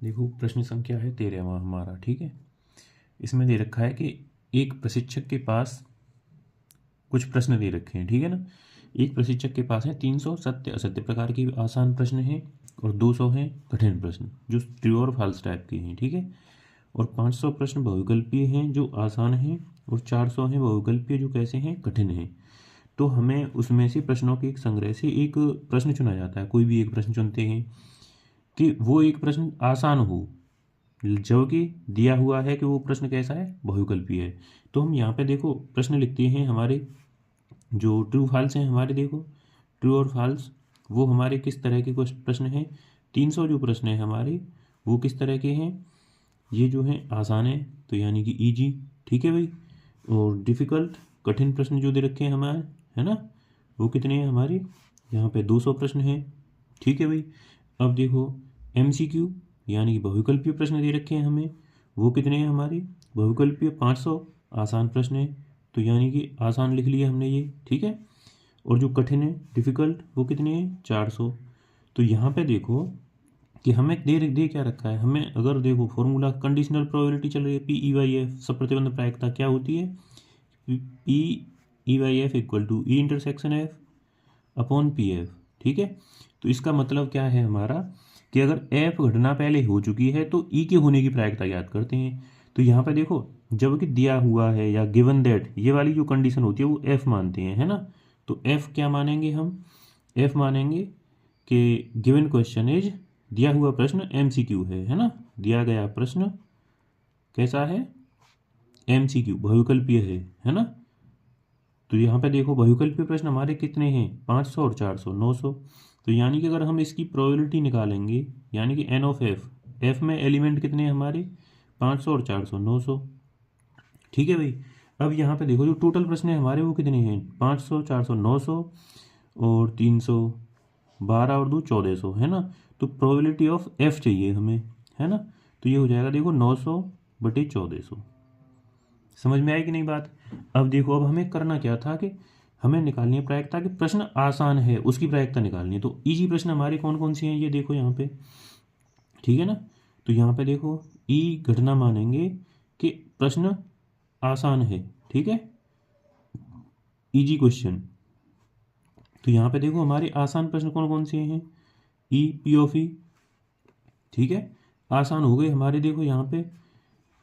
देखो प्रश्न संख्या है 13वां हमारा, ठीक है। इसमें दे रखा है कि एक प्रशिक्षक के पास कुछ प्रश्न दे रखे हैं, ठीक है ना। एक प्रशिक्षक के पास है 300 सत्य असत्य प्रकार के आसान प्रश्न हैं और 200 हैं कठिन प्रश्न जो ट्रू और फॉल्स टाइप के हैं, ठीक है। और 500 प्रश्न बहुविकल्पीय हैं जो आसान हैं और 400 हैं बहुविकल्पीय जो कैसे हैं, कठिन हैं। तो हमें उसमें से प्रश्नों के एक संग्रह से एक प्रश्न चुना जाता है, कोई भी एक प्रश्न चुनते हैं कि वो एक प्रश्न आसान हो, जबकि दिया हुआ है कि वो प्रश्न कैसा है, बहुविकल्पीय है। तो हम यहाँ पे देखो प्रश्न लिखते हैं हमारे जो ट्रू फॉल्स हैं हमारे, देखो ट्रू और फॉल्स वो हमारे किस तरह के प्रश्न हैं। 300 जो प्रश्न हैं हमारे वो किस तरह के हैं, ये जो हैं आसान है तो यानी कि इजी, ठीक है भाई। और डिफ़िकल्ट कठिन प्रश्न जो दे रखे हैं हमारे, है ना, वो कितने हैं हमारे, यहाँ पे 200 प्रश्न हैं, ठीक है भाई। अब देखो एमसीक्यू यानी कि बहुविकल्पीय प्रश्न दे रखे हैं हमें, वो कितने हैं हमारे, बहुविकल्पीय 500 आसान प्रश्न है तो यानी कि आसान लिख लिया हमने ये, ठीक है। और जो कठिन है डिफ़िकल्ट वो कितने हैं, 400। तो यहाँ पे देखो कि हमें दे क्या रखा है, हमें अगर देखो फॉर्मूला कंडीशनल प्रोबेबिलिटी चल रही है, पी ई वाई एफ सब प्रतिबंध प्रायिकता क्या होती है, P E Y F equal to E intersection F upon P F, ठीक है। तो इसका मतलब क्या है हमारा कि अगर एफ घटना पहले हो चुकी है तो ई के होने की प्रायिकता याद करते हैं। तो यहाँ पे देखो जबकि दिया हुआ है या गिवन दैट ये वाली जो कंडीशन होती है वो एफ मानते हैं, है ना। तो एफ क्या मानेंगे हम, एफ मानेंगे कि गिवन क्वेश्चन इज, दिया हुआ प्रश्न एमसीक्यू है ना, दिया गया प्रश्न कैसा है, एमसीक्यू बहुविकल्पीय है ना। तो यहाँ पे देखो बहुविकल्पीय प्रश्न हमारे कितने हैं, 500 और 400 900। तो यानी कि अगर हम इसकी प्रोबेबिलिटी निकालेंगे यानी कि एन ऑफ एफ, एफ में एलिमेंट कितने हैं हमारे, 500 और 400 900, ठीक है भाई। अब यहाँ पे देखो जो टोटल प्रश्न है हमारे वो कितने हैं, 500 400 900 और 312 और 2 1400, है ना। तो प्रोबेबिलिटी ऑफ एफ चाहिए हमें, है ना। तो ये हो जाएगा देखो 900/1400। समझ में आई कि नहीं बात। अब देखो अब हमें करना क्या था कि हमें निकालनी है प्रायिकता कि प्रश्न आसान है उसकी प्रायिकता निकालनी है। तो इजी प्रश्न हमारे कौन कौन से हैं ये देखो यहाँ पे, ठीक है ना। तो यहाँ पे देखो ई घटना मानेंगे कि प्रश्न आसान है, ठीक है, इजी क्वेश्चन। तो यहाँ पे देखो हमारे आसान प्रश्न कौन कौन से हैं, ई पी ऑफ ई, ठीक है, आसान हो गए हमारे। देखो यहाँ पे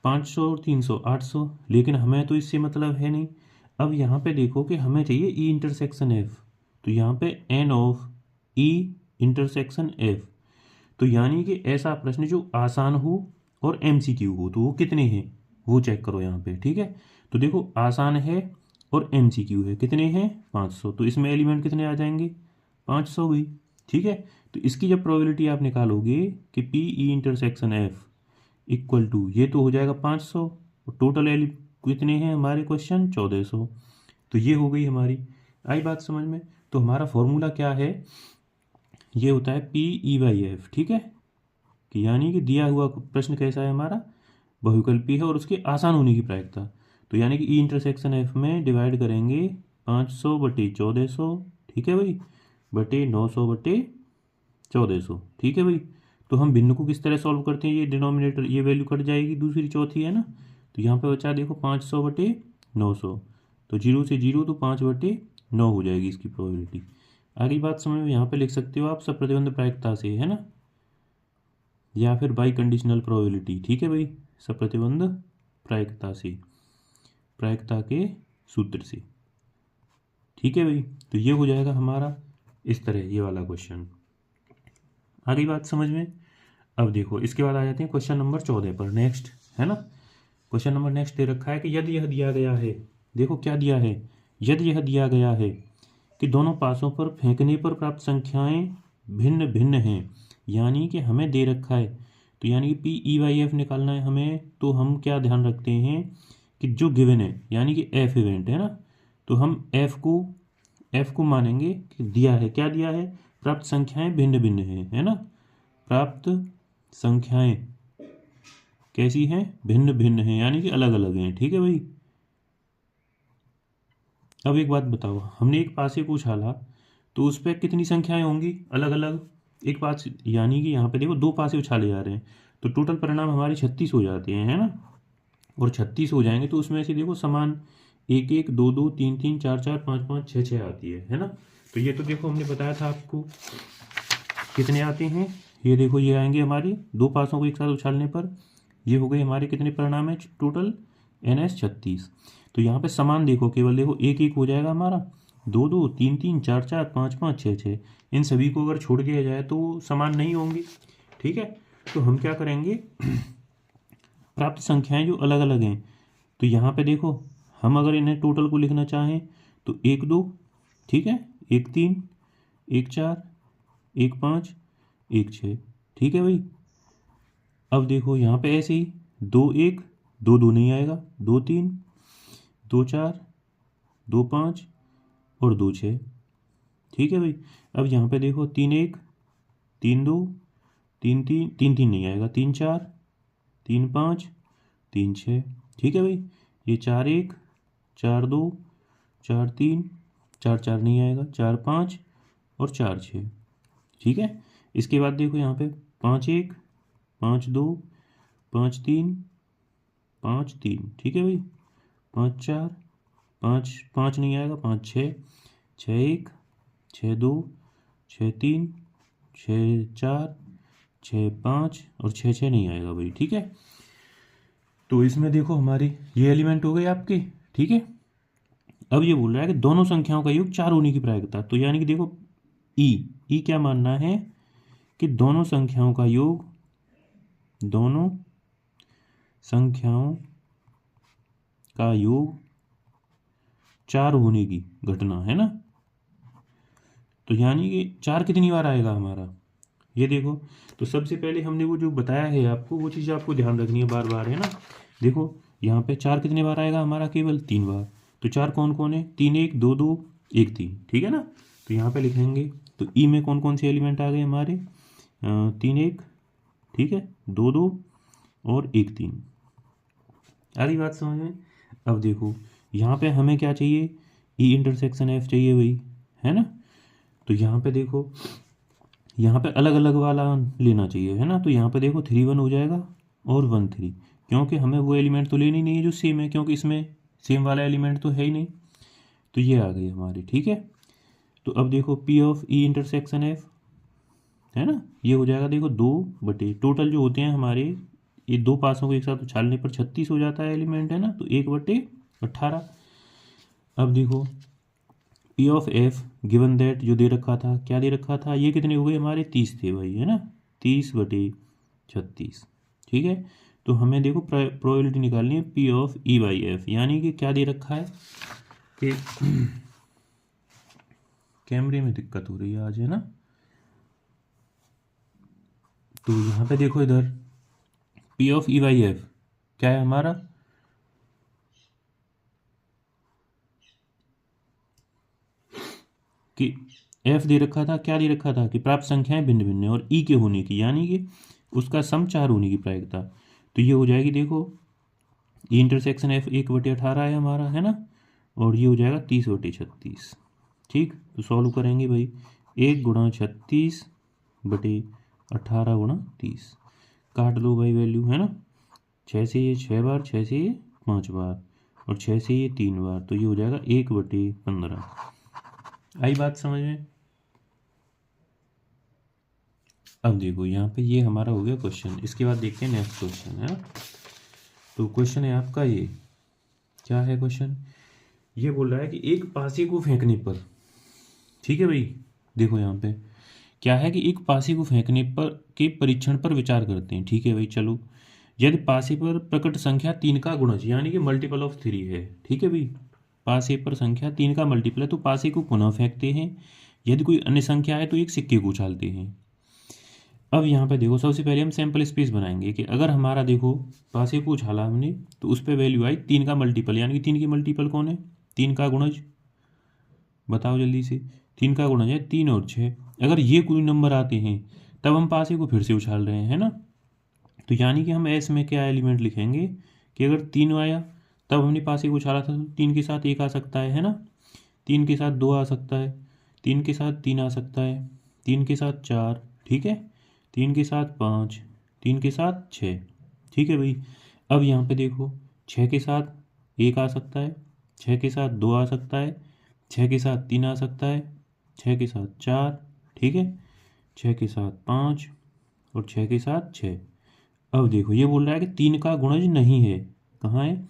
500 और 300 800, लेकिन हमें तो इससे मतलब है नहीं। अब यहाँ पे देखो कि हमें चाहिए ई इंटरसेक्शन एफ, तो यहाँ पे N of E intersection F. तो यानी कि ऐसा प्रश्न जो आसान हो और एमसीक्यू हो, तो वो कितने हैं वो चेक करो यहाँ पे, ठीक है। तो देखो आसान है और एमसीक्यू है, कितने हैं 500, तो इसमें एलिमेंट कितने आ जाएंगे 500 भी, ठीक है। तो इसकी जब प्रोबेबिलिटी आप निकालोगे कि P E intersection F equal to, ये तो हो जाएगा 500 और टोटल एल कितने हैं हमारे क्वेश्चन 1400। तो ये हो गई हमारी, आई बात समझ में। तो हमारा फॉर्मूला क्या है, ये होता है पी ई वाई एफ, ठीक है, कि यानी कि दिया हुआ प्रश्न कैसा है हमारा, बहुविकल्पी है और उसके आसान होने की प्रायिकता। तो यानी कि ई इंटरसेक्शन एफ में डिवाइड करेंगे 500/1400, ठीक है भाई, बटे 900/1400, ठीक है भाई। तो हम भिन्न को किस तरह सॉल्व करते हैं, ये डिनोमिनेटर ये वैल्यू कट जाएगी दूसरी चौथी, है ना। तो यहाँ पे बचा देखो 500/900, तो 0 से 0 तो 5/9 हो जाएगी इसकी प्रोबेबिलिटी। आगे बात समझ में यहाँ पे लिख सकते हो आप सब प्रतिबंध प्रायिकता से, है ना, या फिर बाई कंडीशनल प्रोबेबिलिटी, ठीक है भाई, सब प्रतिबंध प्रायिकता से, प्रायिकता के सूत्र से, ठीक है भाई। तो ये हो जाएगा हमारा इस तरह ये वाला क्वेश्चन। आगे बात समझ में। अब देखो इसके बाद आ जाते हैं क्वेश्चन नंबर 14 पर, नेक्स्ट, है ना। क्वेश्चन नंबर नेक्स्ट दे रखा है कि यदि यह दिया गया है, देखो क्या दिया है, यदि यह दिया गया है कि दोनों पासों पर फेंकने पर प्राप्त संख्याएं भिन्न भिन्न हैं, यानी कि हमें दे रखा है, तो यानी कि पी ई वाई एफ निकालना है हमें। तो हम क्या ध्यान रखते हैं कि जो गिवन है यानी कि एफ इवेंट है ना, तो हम एफ को मानेंगे कि दिया है, क्या दिया है, प्राप्त संख्याएं भिन्न भिन्न हैं, है ना, प्राप्त संख्याएं कैसी हैं, भिन्न भिन्न हैं यानी कि अलग अलग हैं, ठीक है भाई। अब एक बात बताओ, हमने एक पासे को उछाला तो उस पर कितनी संख्याएं होंगी अलग अलग, एक पास यानी कि यहाँ पे देखो दो पासे उछाले जा रहे हैं तो टोटल परिणाम हमारे 36 हो जाते हैं, है ना। और 36 हो जाएंगे तो उसमें से देखो समान 1 1 2 2 3 3 4 4 5 5 6 6 आती है ना। तो ये तो देखो हमने बताया था आपको कितने आते हैं। ये देखो ये आएंगे हमारे दो पासों को एक साथ उछालने पर, ये हो गए हमारे कितने परिणाम है टोटल NS 36। तो यहाँ पे समान देखो, केवल देखो 1 1 हो जाएगा हमारा, 2 2 3 3 4 4 5 5 6 6, इन सभी को अगर छोड़ दिया जाए तो समान नहीं होंगे, ठीक है। तो हम क्या करेंगे, प्राप्त संख्याएं जो अलग अलग हैं, तो यहाँ पे देखो हम अगर इन्हें टोटल को लिखना चाहें तो 1 2, ठीक है, 1 3 1 4 1 5 1 6, ठीक है भाई। अब देखो यहाँ पे ऐसे ही 2 1 2 2 नहीं आएगा, 2 3 2 4 2 5 और 2 6, ठीक है भाई। अब यहाँ पे देखो 3 1 3 2 3 3 3 3 नहीं आएगा, 3 4 3 5 3 6, ठीक है भाई। ये 4 1 4 2 4 3 4 4 नहीं आएगा, 4 5 और 4 6, ठीक है। इसके बाद देखो यहाँ पे 5 1 5 2 5 3 5 3, ठीक है भाई। 5 4 5 5 नहीं आएगा, 5 6 6 1 6 2 6 3 6 4 6 5 और 6 6 नहीं आएगा भाई, ठीक है। तो इसमें देखो हमारी ये एलिमेंट हो गए आपके, ठीक है। अब ये बोल रहा है कि दोनों संख्याओं का योग 4 होने की प्रायिकता, तो यानी कि देखो ई क्या मानना है कि दोनों संख्याओं का योग, दोनों संख्याओं का योग 4 होने की घटना, है ना। तो यानी कि 4 कितनी बार आएगा हमारा, ये देखो। तो सबसे पहले हमने वो जो बताया है आपको, वो चीज़ आपको ध्यान रखनी है बार बार, है ना। देखो यहाँ पे 4 कितने बार आएगा हमारा, केवल 3 बार। तो 4 कौन कौन है, 3 1 2 2 1 3, ठीक है ना। तो यहाँ पे लिखेंगे तो ई में कौन कौन से एलिमेंट आ गए हमारे, 3 1, ठीक है, 2 2 और 1 3। आ रही बात समझ में। अब देखो यहाँ पे हमें क्या चाहिए, ई इंटरसेक्शन एफ चाहिए भाई, है ना। तो यहाँ पे देखो, यहाँ पे अलग अलग वाला लेना चाहिए, है ना। तो यहाँ पे देखो 3 1 हो जाएगा और 1 3, क्योंकि हमें वो एलिमेंट तो लेनी नहीं है जो सेम है, क्योंकि इसमें सेम वाला एलिमेंट तो है ही नहीं। तो ये आ गई हमारी, ठीक है। तो अब देखो P of E intersection F, है ना, ये हो जाएगा देखो 2 बटे टोटल जो होते हैं हमारे, ये दो पासों को एक साथ उछालने पर 36 हो जाता है एलिमेंट, है ना। तो 1 बटे 18। अब देखो P of F given that जो दे रखा था, क्या दे रखा था, ये कितने हो गए हमारे 30 थे भाई, है ना, 30 बटे 36, ठीक है। तो हमें देखो प्रोबेबिलिटी निकालनी है P of E by F, यानी कि क्या दे रखा है कि कैमरे में दिक्कत हो रही है आज, है ना। तो यहाँ पे देखो इधर P of E by F क्या है हमारा, कि एफ दे रखा था, क्या दे रखा था कि प्राप्त संख्याएं भिन्न भिन्न है और ई के होने की, यानी कि उसका सम 4 होने की प्रायिकता। तो ये हो जाएगी देखो ई इंटरसेक्शन एफ 1 बटे 18 है हमारा, है ना, और ये हो जाएगा 30 बटे 36, ठीक। तो सॉल्व करेंगे भाई, 1 गुणा 36 बटे 18 गुणा 30, काट लो भाई वैल्यू, है ना। 6 से ये 6 बार, 6 से ये 5 बार और 6 से ये 3 बार, तो ये हो जाएगा 1 बटे 15। आई बात समझ में। अब देखो यहाँ पे ये हमारा हो गया क्वेश्चन। इसके बाद देखते हैं नेक्स्ट क्वेश्चन, है ना। तो क्वेश्चन है आपका ये, क्या है क्वेश्चन, ये बोल रहा है कि एक पासे को फेंकने पर, ठीक है भाई, देखो यहाँ पे क्या है कि एक पासे को फेंकने पर के परीक्षण पर विचार करते हैं, ठीक है भाई। चलो, यदि पासे पर प्रकट संख्या 3 का गुणज यानी कि मल्टीपल ऑफ 3 है, ठीक है भाई, पासे पर संख्या 3 का मल्टीपल है तो पासे को पुनः फेंकते हैं। यदि कोई अन्य संख्या है तो एक सिक्के को उछालते हैं। अब यहाँ पे देखो सबसे पहले हम सैंपल स्पेस बनाएंगे कि अगर हमारा देखो पासे को उछाला हमने तो उस पर वैल्यू आई 3 का मल्टीपल, यानी कि 3 की मल्टीपल कौन है, 3 का गुणज, बताओ जल्दी से, 3 का गुणज है 3 और 6। अगर ये कोई नंबर आते हैं तब हम पासे को फिर से उछाल रहे हैं, है ना। तो यानी कि हम एस में क्या एलिमेंट लिखेंगे कि अगर 3 आया तब हमने पासे को उछाला था तो 3 के साथ 1 आ सकता है ना, 3 के साथ 2 आ सकता है, 3 के साथ 3 आ सकता है, 3 के साथ 4, ठीक है, 3 के साथ 5, 3 के साथ 6, ठीक है भाई। अब यहाँ पे देखो 6 के साथ 1 आ सकता है, 6 के साथ 2 आ सकता है, 6 के साथ 3 आ सकता है, 6 के साथ 4, ठीक है, 6 के साथ 5 और 6 के साथ 6। अब देखो ये बोल रहा है कि 3 का गुणज नहीं है, कहाँ है,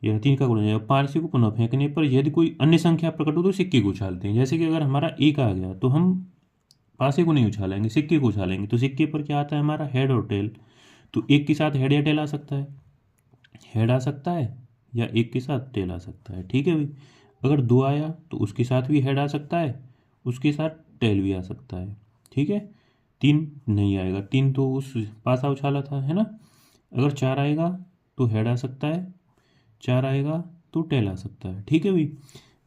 यह 3 का गुणज है। अब पारसी को पुनः फेंकने पर यदि कोई अन्य संख्या प्रकट हो तो सिक्के को उछालते हैं। जैसे कि अगर हमारा 1 आ गया तो हम पासे को नहीं उछालेंगे, सिक्के को उछालेंगे। तो सिक्के पर क्या आता है हमारा, हेड और टेल। तो 1 के साथ हेड या टेल आ सकता है, हेड आ सकता है, या 1 के साथ टेल आ सकता है, ठीक है भाई। अगर 2 आया तो उसके साथ भी हेड आ सकता है, उसके साथ टेल भी आ सकता है, ठीक है। 3 नहीं आएगा, 3 तो उस पासा उछाला था, है ना। अगर 4 आएगा तो हेड आ सकता है, 4 आएगा तो टेल आ सकता है, ठीक है भाई।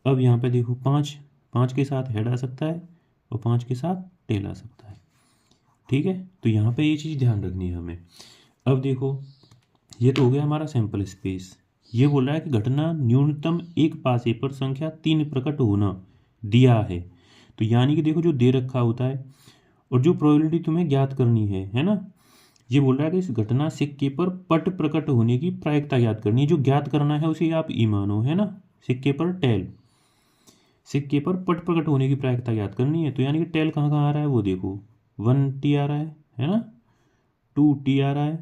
अब यहाँ पे देखो 5, 5 के साथ हेड आ सकता है और 5 के साथ टेल आ सकता है, ठीक है। तो यहाँ पे ये चीज़ ध्यान रखनी है हमें। अब देखो ये तो हो गया हमारा सैंपल स्पेस। ये बोल रहा है कि घटना न्यूनतम एक पासे पर संख्या 3 प्रकट होना दिया है। तो यानी कि देखो जो दे रखा होता है और जो प्रोबेबिलिटी तुम्हें ज्ञात करनी है ना। ये बोल रहा है कि इस घटना सिक्के पर पट प्रकट होने की प्रायिकता ज्ञात करनी है। जो ज्ञात करना है उसे आप ई मानो, है ना। सिक्के पर टेल, सिक्के पर पट प्रकट होने की प्रायिकता ज्ञात करनी है। तो यानी कि टेल कहाँ कहाँ आ रहा है वो देखो, 1t आ रहा है ना, 2t आ रहा है,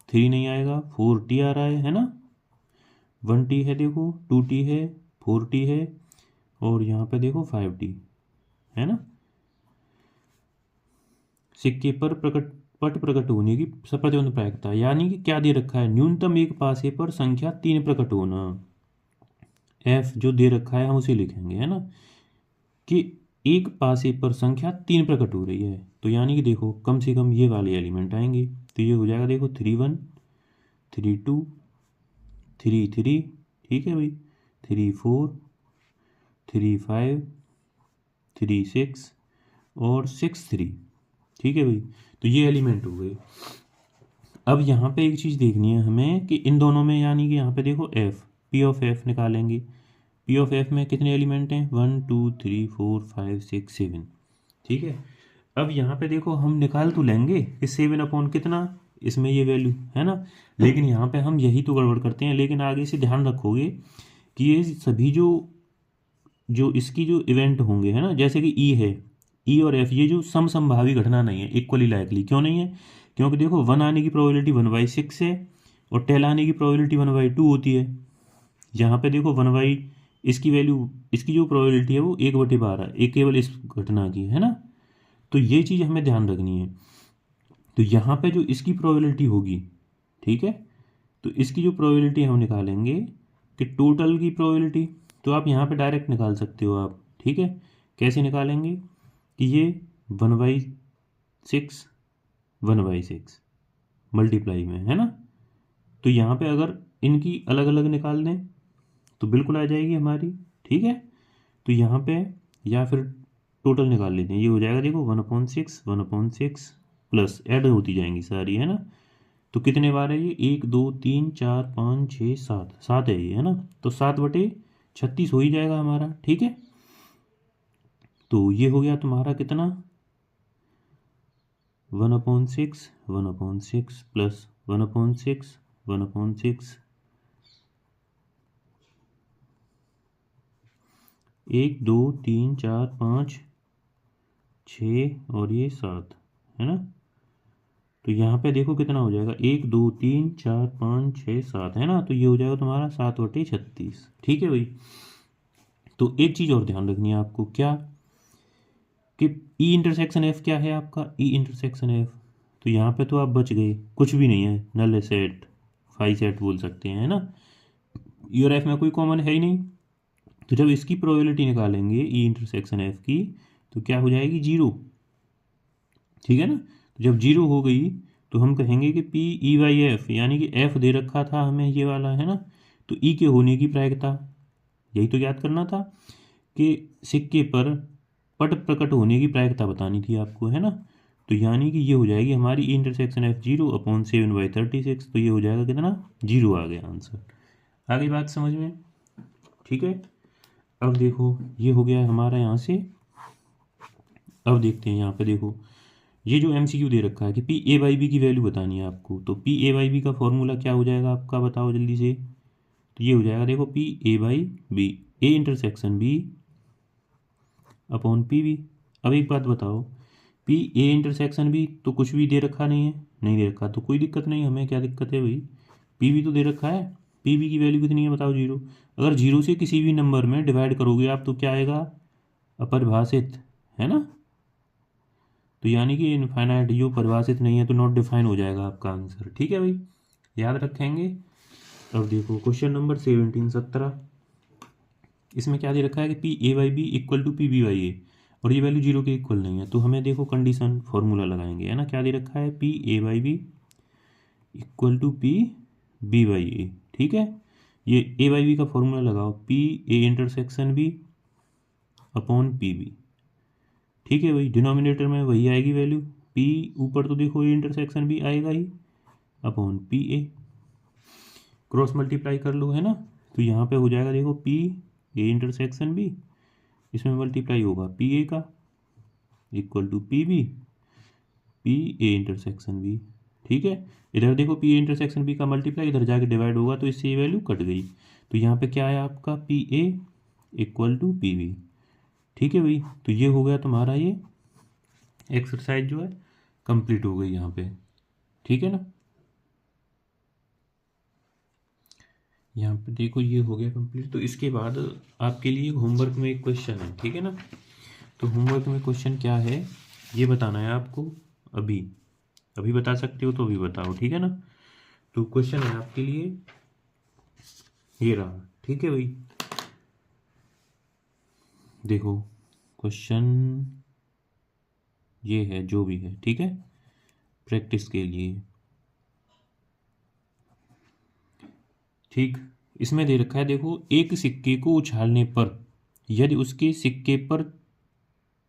3 नहीं आएगा, 4t आ रहा है ना, 1t है देखो, 2t है, 4t है और यहाँ पे देखो 5t, है ना। सिक्के पर पट प्रकट होने की प्रतिबंध प्रायिकता, यानी कि क्या दे रखा है, न्यूनतम एक पासे पर संख्या 3 प्रकट होना। एफ जो दे रखा है हम उसे लिखेंगे, है ना, कि एक पासे पर संख्या 3 प्रकट हो रही है। तो यानी कि देखो कम से कम ये वाले एलिमेंट आएंगे। तो ये हो जाएगा देखो 3 1, 3 2, 3 3, ठीक है भाई, 3 4, 3 5, 3 6 और 6 3, ठीक है भाई। तो ये एलिमेंट हो गए। अब यहाँ पे एक चीज़ देखनी है हमें कि इन दोनों में, यानी कि यहाँ पे देखो एफ, पी ऑफ एफ निकालेंगे। पी ऑफ एफ में कितने एलिमेंट हैं, 1 2 3 4 5 6 7, ठीक है। अब यहाँ पे देखो हम निकाल तो लेंगे कि 7 अपॉन कितना, इसमें ये वैल्यू है ना। लेकिन यहाँ पे हम यही तो गड़बड़ करते हैं। लेकिन आगे से ध्यान रखोगे कि ये सभी जो जो इसकी जो इवेंट होंगे, है ना, जैसे कि ई है, ई और एफ, ये जो समसंभावी घटना नहीं है, इक्वली लाइकली क्यों नहीं है, क्योंकि देखो 1 आने की प्रोबेबिलिटी 1/6 है और टेल आने की प्रोबेबिलिटी 1/2 होती है। यहाँ पे देखो 1 इसकी वैल्यू, इसकी जो प्रोबेबिलिटी है वो 1/12, एक केवल इस घटना की, है ना। तो ये चीज़ हमें ध्यान रखनी है। तो यहाँ पे जो इसकी प्रोबेबिलिटी होगी, ठीक है, तो इसकी जो प्रोबेबिलिटी हम निकालेंगे कि टोटल की प्रोबेबिलिटी, तो आप यहाँ पे डायरेक्ट निकाल सकते हो आप, ठीक है। कैसे निकालेंगे कि ये 1/6, 1/6 मल्टीप्लाई में, है ना। तो यहाँ पे अगर इनकी अलग अलग निकाल दें तो बिल्कुल आ जाएगी हमारी, ठीक है। तो यहाँ पे या फिर टोटल निकाल लेते हैं, ये हो जाएगा देखो 1/6, 1/6 प्लस ऐड होती जाएंगी सारी, है ना। तो कितने बार है ये, 1 2 3 4 5 6 7, 7 है ये, है ना। तो 7/36 हो ही जाएगा हमारा, ठीक है। तो ये हो गया तुम्हारा कितना, 1/6, 1/6 प्लस 1/6, 1/6, 1 2 3 4 5 6 और ये 7, है ना। तो यहाँ पे देखो कितना हो जाएगा, 1 2 3 4 5 6 7, है ना। तो ये हो जाएगा तुम्हारा 7/36, ठीक है भाई। तो एक चीज़ और ध्यान रखनी है आपको, क्या कि ई इंटरसेक्शन एफ क्या है आपका, ई इंटरसेक्शन एफ। तो यहाँ पे तो आप बच गए, कुछ भी नहीं है, नल सेट, फाई सेट बोल सकते हैं, है ना। ई और एफ में कोई कॉमन है ही नहीं। तो जब इसकी प्रोबेबिलिटी निकालेंगे ई इंटरसेक्शन एफ की, तो क्या हो जाएगी, 0, ठीक है ना। तो जब 0 हो गई तो हम कहेंगे कि पी ई बाई एफ, यानी कि एफ दे रखा था हमें ये वाला, है ना। तो ई के होने की प्रायिकता, यही तो याद करना था कि सिक्के पर पट प्रकट होने की प्रायिकता बतानी थी आपको, है ना। तो यानी कि ये हो जाएगी हमारी ई इंटरसेक्शन एफ 0/7/36। तो ये हो जाएगा कितना, 0 आ गया आंसर। आ गई बात समझ में, ठीक है। अब देखो ये हो गया हमारा यहाँ से। अब देखते हैं यहाँ पे देखो, ये जो MCQ दे रखा है कि पी ए बाई बी की वैल्यू बतानी है आपको, तो पी ए बाई बी का फॉर्मूला क्या हो जाएगा आपका, बताओ जल्दी से। तो ये हो जाएगा देखो P A by B, A intersection B upon P B. अब एक बात बताओ, पी ए इंटरसेक्शन बी तो कुछ भी दे रखा नहीं है, नहीं दे रखा तो कोई दिक्कत नहीं, हमें क्या दिक्कत है भाई, पी बी तो दे रखा है। पी बी की वैल्यू कितनी है बताओ, 0। अगर 0 से किसी भी नंबर में डिवाइड करोगे आप तो क्या आएगा, अपरिभाषित, है ना। तो यानी कि इनफाइनाइट जो परिभाषित नहीं है तो नॉट डिफाइन हो जाएगा आपका आंसर, ठीक है भाई, याद रखेंगे। अब देखो क्वेश्चन नंबर 17 इसमें क्या दे रखा है कि P A by B equal to P B by A, और ये वैल्यू 0 के इक्वल नहीं है, तो हमें देखो कंडीशन फॉर्मूला लगाएंगे, है ना। क्या दे रखा है, P A by B equal to P B by A, ठीक है। ये ए बाई बी का फॉर्मूला लगाओ, P A intersection B upon P B, ठीक है भाई। डिनोमिनेटर में वही आएगी वैल्यू, पी ऊपर तो देखो ए इंटरसेक्शन बी आएगा ही upon P A, cross multiply कर लो, है ना। तो यहाँ पे हो जाएगा देखो पी ए इंटरसेक्शन बी, इसमें मल्टीप्लाई होगा पी ए का equal to P B, P A intersection B, ठीक है। इधर देखो पी ए इंटरसेक्शन बी का मल्टीप्लाई इधर जाके डिवाइड होगा तो इससे ये वैल्यू कट गई, तो यहाँ पे क्या है आपका P A equal to P B, ठीक है भाई। तो ये हो गया तुम्हारा, ये एक्सरसाइज जो है कंप्लीट हो गई यहाँ पे, ठीक है ना। यहाँ पे देखो ये हो गया कंप्लीट। तो इसके बाद आपके लिए होमवर्क में एक क्वेश्चन है, ठीक है ना। तो होमवर्क में क्वेश्चन क्या है ये बताना है आपको, अभी अभी बता सकते हो तो अभी बताओ, ठीक है ना। तो क्वेश्चन है आपके लिए ये रहा, ठीक है भाई। देखो क्वेश्चन ये है जो भी है, ठीक है, प्रैक्टिस के लिए, ठीक। इसमें दे रखा है देखो, एक सिक्के को उछालने पर यदि उसके सिक्के पर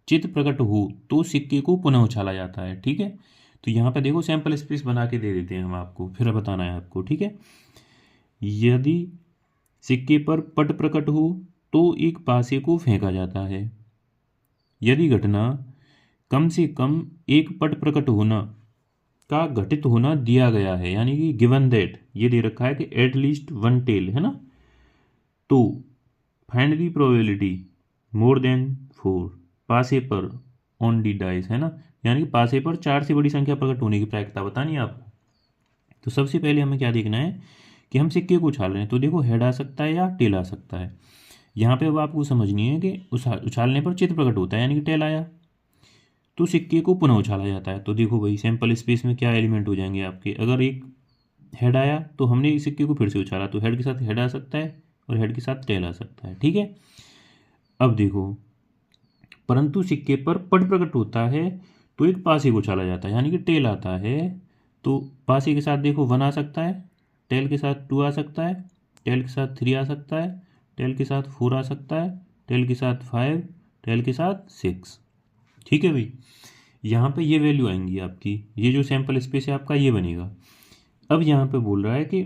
चित्र प्रकट हो तो सिक्के को पुनः उछाला जाता है, ठीक है। तो यहाँ पे देखो सैंपल स्पेस बना के दे देते हैं हम आपको, फिर बताना है आपको, ठीक है। यदि सिक्के पर पट प्रकट हो तो एक पासे को फेंका जाता है। यदि घटना कम से कम एक पट प्रकट होना का घटित होना दिया गया है, यानी कि गिवन दैट ये दे रखा है कि एट लीस्ट वन टेल, है ना। तो find the probability more than 4 पासे पर ऑन डी डाइस, है ना। यानी कि पासे पर 4 से बड़ी संख्या प्रकट होने की प्रायिकता बतानी है आपको। तो सबसे पहले हमें क्या देखना है कि हम सिक्के को उछाल रहे हैं, तो देखो हेड आ सकता है या टेल आ सकता है। यहाँ पे अब आपको समझनी है कि उछालने पर चित्र प्रकट होता है, यानी कि टेल आया, तो सिक्के को पुनः उछाला जाता है। तो देखो भाई सैंपल स्पेस में क्या एलिमेंट हो जाएंगे आपके, अगर एक हेड आया तो हमने इस सिक्के को फिर से उछाला, तो हेड के साथ हेड आ सकता है और हेड के साथ टेल आ सकता है, ठीक है। अब देखो परंतु सिक्के पर पट प्रकट होता है तो एक पासे को उछाला जाता है, यानी कि टेल आता है। तो पासे के साथ देखो 1 आ सकता है, टेल के साथ 2 आ सकता है, टेल के साथ 3 आ सकता है, टेल के साथ 4 आ सकता है, टेल के साथ 5, टेल के साथ 6, ठीक है भाई। यहाँ पे ये वैल्यू आएंगी आपकी, ये जो सैंपल स्पेस है आपका ये बनेगा। अब यहाँ पे बोल रहा है कि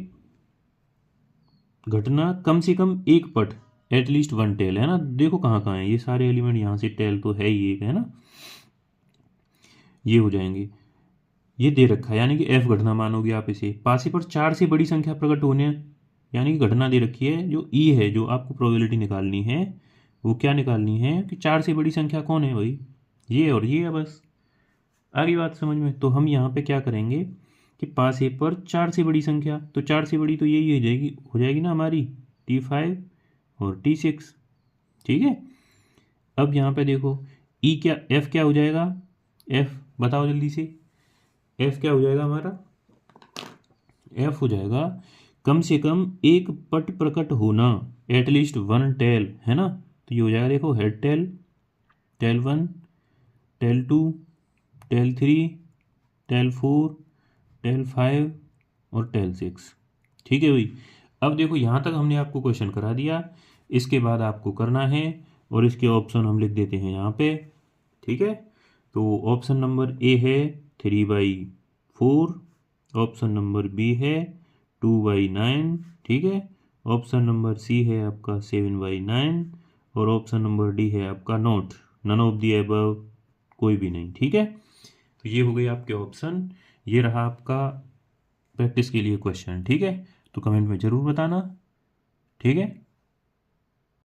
घटना कम से कम एक पट एटलीस्ट वन टेल, है ना। देखो कहाँ कहाँ है ये सारे एलिमेंट, यहाँ से टेल तो है ही एक, है ना, ये हो जाएंगे। ये दे रखा है यानी कि एफ घटना मानोगे आप इसे। पासे पर 4 से बड़ी संख्या प्रकट होने, यानी कि घटना दे रखी है, जो ई है जो आपको प्रोबेबिलिटी निकालनी है वो क्या निकालनी है कि 4 से बड़ी संख्या कौन है भाई, ये और ये है, बस आगे बात समझ में। तो हम यहाँ पे क्या करेंगे कि पासे पर 4 से बड़ी संख्या, तो 4 से बड़ी तो यही हो जाएगी ना हमारी T5 और T6, ठीक है। अब यहाँ पे देखो ई क्या, एफ क्या हो जाएगा, एफ बताओ जल्दी से, एफ क्या हो जाएगा हमारा, एफ हो जाएगा कम से कम एक पट प्रकट होना, एटलीस्ट वन टेल, है ना। तो ये हो जाएगा देखो head tail, tail 1, tail 2, tail 3, tail 4, tail 5 और टेल 6, ठीक है भाई। अब देखो यहाँ तक हमने आपको क्वेश्चन करा दिया, इसके बाद आपको करना है और इसके ऑप्शन हम लिख देते हैं यहाँ पे, ठीक है। तो ऑप्शन नंबर ए है 3/4, ऑप्शन नंबर बी है 2/9, ठीक है। ऑप्शन नंबर सी है आपका 7/9 और ऑप्शन नंबर डी है आपका not, none of the above, कोई भी नहीं, ठीक है। तो ये हो गए आपके ऑप्शन, ये रहा आपका प्रैक्टिस के लिए क्वेश्चन। ठीक है, तो कमेंट में ज़रूर बताना। ठीक है।